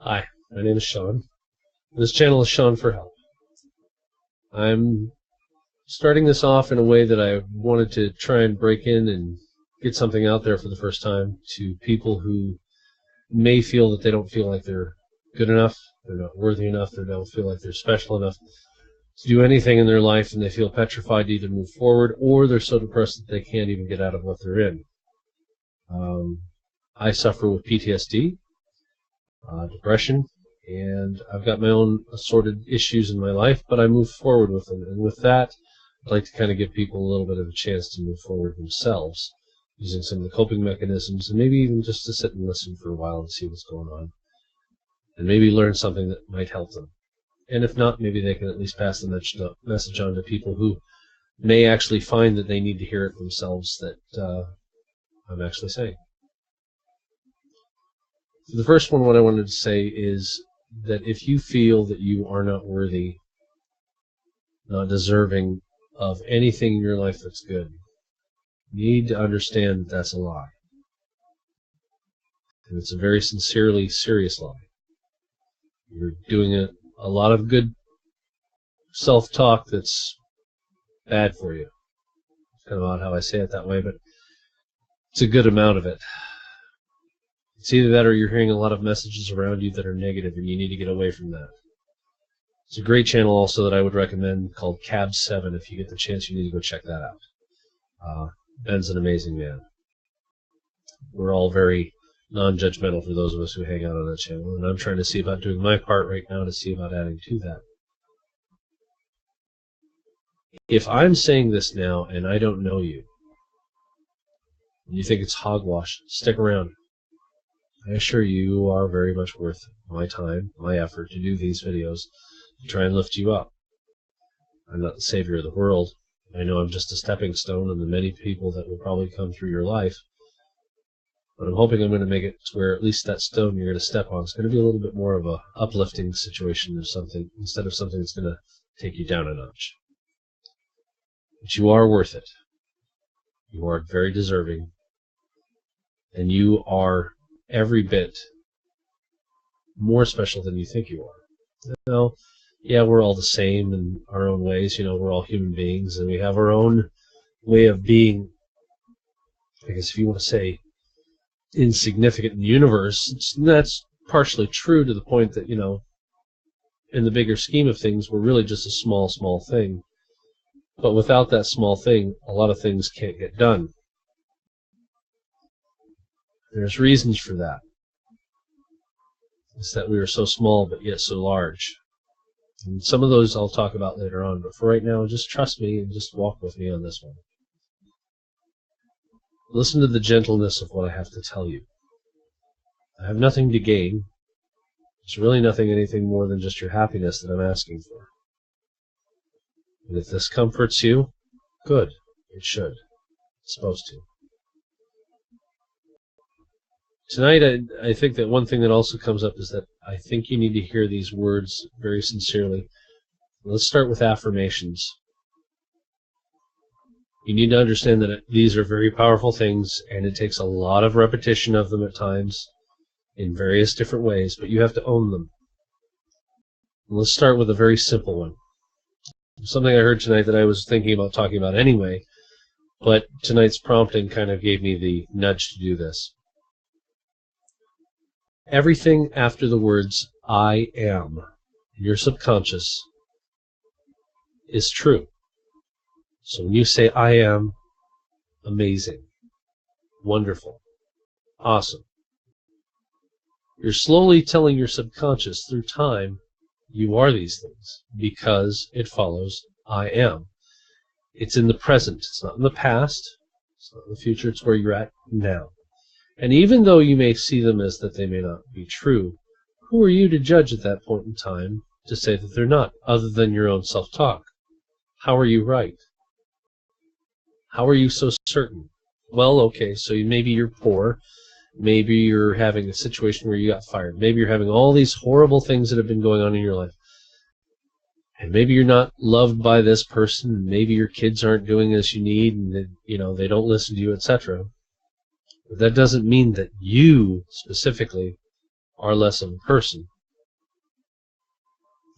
Hi, my name is Sean. This channel is Sean for Help. I'm starting this off in a way that I wanted to try and break in and get something out there for the first time to people who may feel that they don't feel like they're good enough, they're not worthy enough, they don't feel like they're special enough to do anything in their life, and they feel petrified to either move forward, or they're so depressed that they can't even get out of what they're in. I suffer with PTSD, depression, and I've got my own assorted issues in my life, but I move forward with them. And with that, I'd like to kind of give people a little bit of a chance to move forward themselves, using some of the coping mechanisms, and maybe even just to sit and listen for a while and see what's going on, and maybe learn something that might help them. And if not, maybe they can at least pass the message on to people who may actually find that they need to hear it themselves that I'm actually saying. So the first one, what I wanted to say is that if you feel that you are not worthy, not deserving of anything in your life that's good, you need to understand that that's a lie. And it's a very sincerely serious lie. You're doing a lot of good self-talk that's bad for you. It's kind of odd how I say it that way, but it's a good amount of it. It's either that or you're hearing a lot of messages around you that are negative, and you need to get away from that. It's a great channel also that I would recommend called Cab 7. If you get the chance, you need to go check that out. Ben's an amazing man. We're all very non-judgmental for those of us who hang out on that channel, and I'm trying to see about doing my part right now to see about adding to that. If I'm saying this now and I don't know you, and you think it's hogwash, stick around. I assure you are very much worth my time, my effort to do these videos, to try and lift you up. I'm not the savior of the world. I know I'm just a stepping stone in the many people that will probably come through your life. But I'm hoping I'm going to make it to where at least that stone you're going to step on is going to be a little bit more of a uplifting situation or something, instead of something that's going to take you down a notch. But you are worth it. You are very deserving. And you are every bit more special than you think you are. Now, yeah, we're all the same in our own ways. You know, we're all human beings, and we have our own way of being, I guess if you want to say, insignificant in the universe. That's partially true to the point that, you know, in the bigger scheme of things, we're really just a small, small thing. But without that small thing, a lot of things can't get done. There's reasons for that. It's that we are so small, but yet so large. And some of those I'll talk about later on, but for right now, just trust me and just walk with me on this one. Listen to the gentleness of what I have to tell you. I have nothing to gain. It's really anything more than just your happiness that I'm asking for. And if this comforts you, good. It should. It's supposed to. Tonight, I think that one thing that also comes up is that I think you need to hear these words very sincerely. Let's start with affirmations. You need to understand that these are very powerful things, and it takes a lot of repetition of them at times in various different ways, but you have to own them. And let's start with a very simple one. Something I heard tonight that I was thinking about talking about anyway, but tonight's prompting kind of gave me the nudge to do this. Everything after the words I am, in your subconscious, is true. So when you say I am, amazing, wonderful, awesome, you're slowly telling your subconscious through time you are these things, because it follows I am. It's in the present. It's not in the past. It's not in the future. It's where you're at now. And even though you may see them as that they may not be true, who are you to judge at that point in time to say that they're not, other than your own self-talk? How are you right? How are you so certain? Well, okay, so maybe you're poor. Maybe you're having a situation where you got fired. Maybe you're having all these horrible things that have been going on in your life. And maybe you're not loved by this person. Maybe your kids aren't doing as you need, and they don't listen to you, etc. But that doesn't mean that you specifically are less of a person.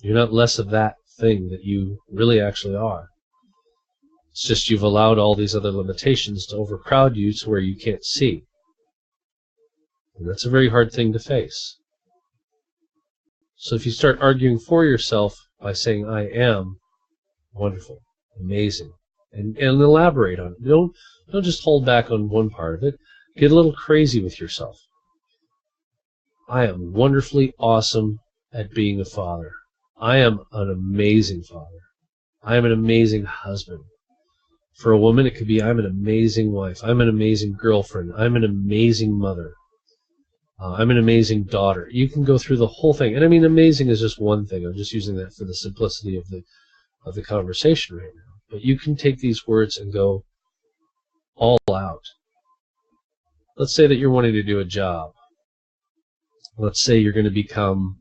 You're not less of that thing that you really actually are. It's just you've allowed all these other limitations to overcrowd you to where you can't see. And that's a very hard thing to face. So if you start arguing for yourself by saying, I am wonderful, amazing, and elaborate on it. Don't just hold back on one part of it. Get a little crazy with yourself. I am wonderfully awesome at being a father. I am an amazing father. I am an amazing husband. For a woman, it could be I'm an amazing wife. I'm an amazing girlfriend. I'm an amazing mother. I'm an amazing daughter. You can go through the whole thing. And I mean, amazing is just one thing. I'm just using that for the simplicity of the conversation right now. But you can take these words and go all out. Let's say that you're wanting to do a job. Let's say you're going to become,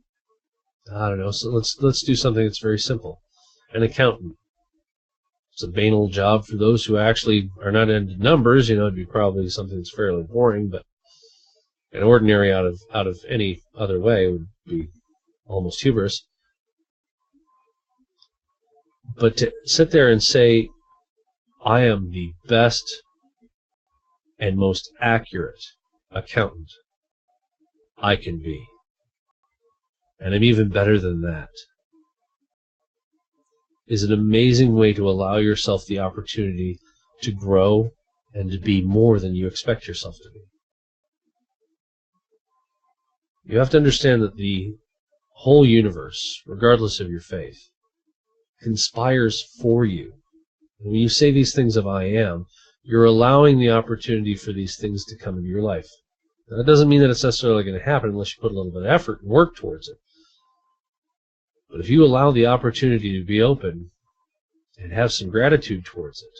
I don't know, so let's do something that's very simple. An accountant. It's a banal job for those who actually are not into numbers. You know, it'd be probably something that's fairly boring, but an ordinary out of any other way would be almost hubris. But to sit there and say, I am the best and most accurate accountant I can be, and I'm even better than that, is an amazing way to allow yourself the opportunity to grow and to be more than you expect yourself to be. You have to understand that the whole universe, regardless of your faith, conspires for you. And when you say these things of I am, you're allowing the opportunity for these things to come into your life. Now, that doesn't mean that it's necessarily going to happen unless you put a little bit of effort and work towards it. But if you allow the opportunity to be open and have some gratitude towards it,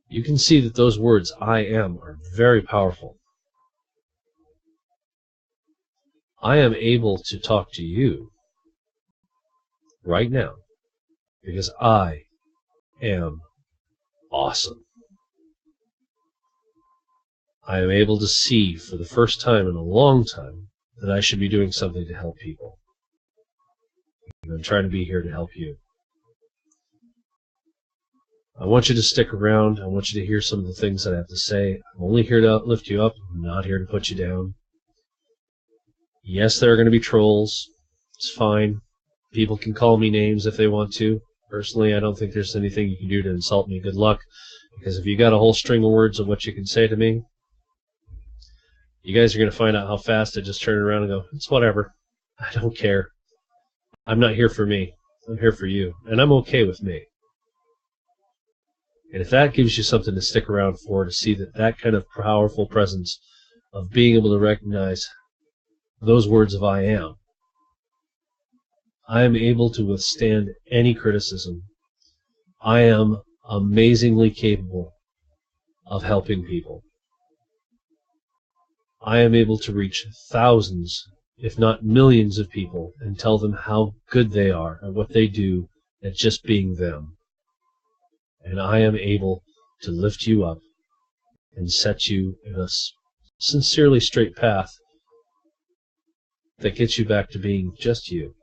you can see that those words, I am, are very powerful. I am able to talk to you right now because I am awesome. I am able to see for the first time in a long time that I should be doing something to help people. I'm trying to be here to help you. I want you to stick around. I want you to hear some of the things that I have to say. I'm only here to lift you up. I'm not here to put you down. Yes, there are going to be trolls. It's fine. People can call me names if they want to. Personally, I don't think there's anything you can do to insult me. Good luck. Because if you got a whole string of words of what you can say to me, you guys are going to find out how fast I just turn around and go, it's whatever. I don't care. I'm not here for me. I'm here for you. And I'm okay with me. And if that gives you something to stick around for, to see that kind of powerful presence of being able to recognize those words of I am able to withstand any criticism. I am amazingly capable of helping people. I am able to reach thousands, if not millions of people and tell them how good they are at what they do at just being them. And I am able to lift you up and set you in a sincerely straight path that gets you back to being just you.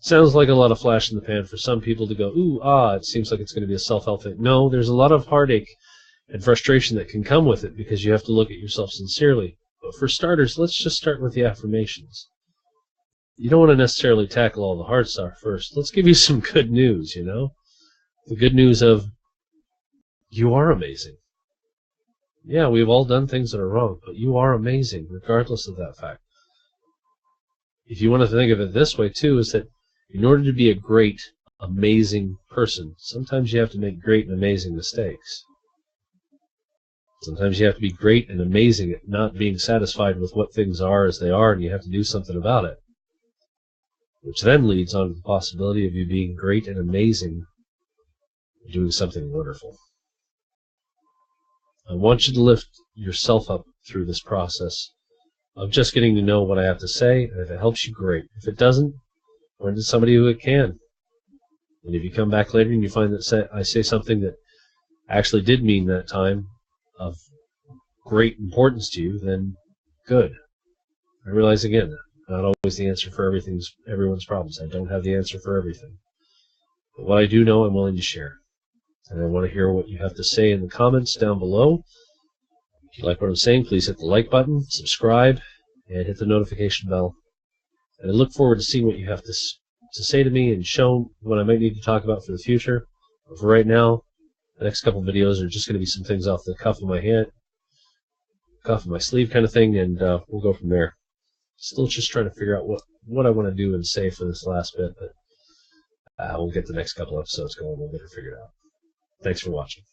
Sounds like a lot of flash in the pan for some people to go, ooh, it seems like it's going to be a self-help thing. No, there's a lot of heartache and frustration that can come with it because you have to look at yourself sincerely. But for starters, let's just start with the affirmations. You don't want to necessarily tackle all the hard stuff first. Let's give you some good news, you know? The good news of, you are amazing. Yeah, we've all done things that are wrong, but you are amazing, regardless of that fact. If you want to think of it this way, too, is that in order to be a great, amazing person, sometimes you have to make great and amazing mistakes. Sometimes you have to be great and amazing at not being satisfied with what things are as they are, and you have to do something about it. Which then leads on to the possibility of you being great and amazing, doing something wonderful. I want you to lift yourself up through this process of just getting to know what I have to say, and if it helps you, great. If it doesn't, run to somebody who it can. And if you come back later and you find that I say something that actually did mean that time of great importance to you, then good. I realize, again, not always the answer for everyone's problems. I don't have the answer for everything. But what I do know, I'm willing to share. And I want to hear what you have to say in the comments down below. If you like what I'm saying, please hit the like button, subscribe, and hit the notification bell. And I look forward to seeing what you have to say to me and show what I might need to talk about for the future. But for right now, the next couple videos are just going to be some things off the cuff of my hand, cuff of my sleeve kind of thing, and we'll go from there. Still just trying to figure out what I want to do and say for this last bit, but we'll get the next couple episodes going. We'll get it figured out. Thanks for watching.